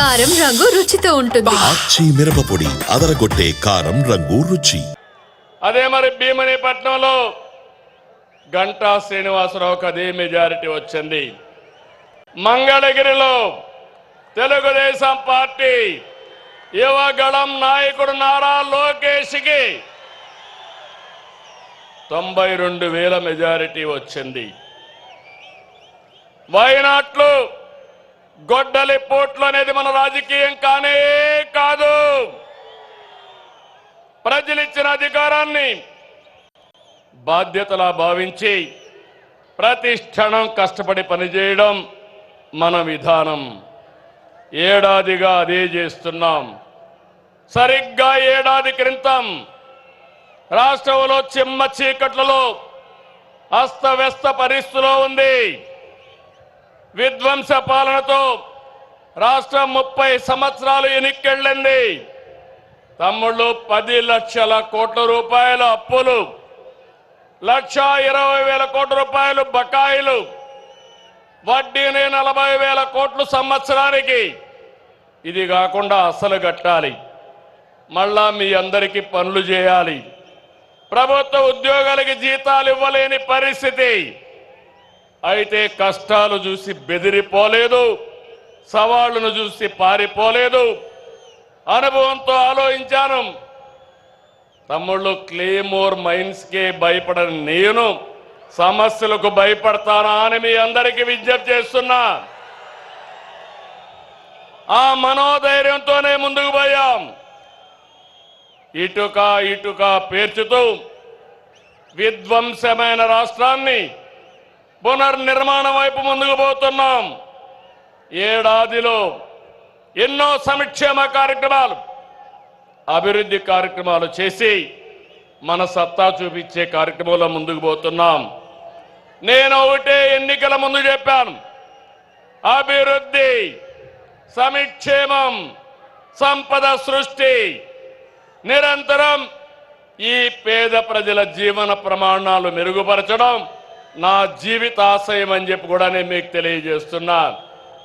కారం రంగు రుచితో ఉంటుంది. ఆచి మిరపపొడి అదరగొట్టే కారం రంగు రుచి. అదే మరి భీమనిపట్నంలో గంటా శ్రీనివాసరావుకి అదే మెజారిటీ వచ్చింది. మంగళగిరిలో తెలుగుదేశం పార్టీ యువగళం నాయకుడు నారా లోకేష్కి 92,000 మెజారిటీ వచ్చింది. వైనాట్లో గొడ్డలి పోట్లు అనేది మన రాజకీయం కానే కాదు. ప్రజలిచ్చిన అధికారాన్ని బాధ్యతలా భావించి ప్రతి క్షణం కష్టపడి పనిచేయడం మన విధానం. ఏడాదిగా అదే చేస్తున్నాం. సరిగ్గా ఏడాది క్రితం రాష్ట్రంలో చిమ్మ చీకట్లలో అస్తవ్యస్త పరిస్థితిలో ఉంది. విధ్వంస పాలనతో రాష్ట్రం 30 సంవత్సరాలు ఎన్నికెళ్ళింది. తమ్ముళ్ళు 10 లక్షల కోట్ల రూపాయల అప్పులు, 1,20,000 కోట్ల రూపాయలు బకాయిలు, వడ్డీని 40,000 కోట్లు సంవత్సరానికి. ఇది కాకుండా అసలు కట్టాలి. మళ్ళా మీ అందరికీ పనులు చేయాలి. ప్రభుత్వ ఉద్యోగాలకి జీతాలు ఇవ్వలేని పరిస్థితి. అయితే కష్టాలు చూసి బెదిరిపోలేదు, సవాళ్లను చూసి పారిపోలేదు. అనుభవంతో ఆలోచించాను. తమ్ముళ్ళు, క్లేమోర్ మైన్స్కే భయపడని నేను సమస్యలకు భయపడతానా అని మీ అందరికీ విజ్ఞప్తి చేస్తున్నా. ఆ మనోధైర్యంతోనే ముందుకు పోయాం. ఇటుక ఇటుక పేర్చుతూ విధ్వంసమైన రాష్ట్రాన్ని పునర్నిర్మాణం వైపు ముందుకు పోతున్నాం. ఏడాదిలో ఎన్నో సంక్షేమ కార్యక్రమాలు, అభివృద్ధి కార్యక్రమాలు చేసి మన సత్తా చూపించే కార్యక్రమంలో ముందుకు పోతున్నాం. నేను ఒకటే ఎన్నికల ముందు చెప్పాను, అభివృద్ధి, సంక్షేమం, సంపద సృష్టి, నిరంతరం ఈ పేద ప్రజల జీవన ప్రమాణాలు మెరుగుపరచడం నా జీవితాశయం అని చెప్పి కూడా నేను మీకు తెలియజేస్తున్నా.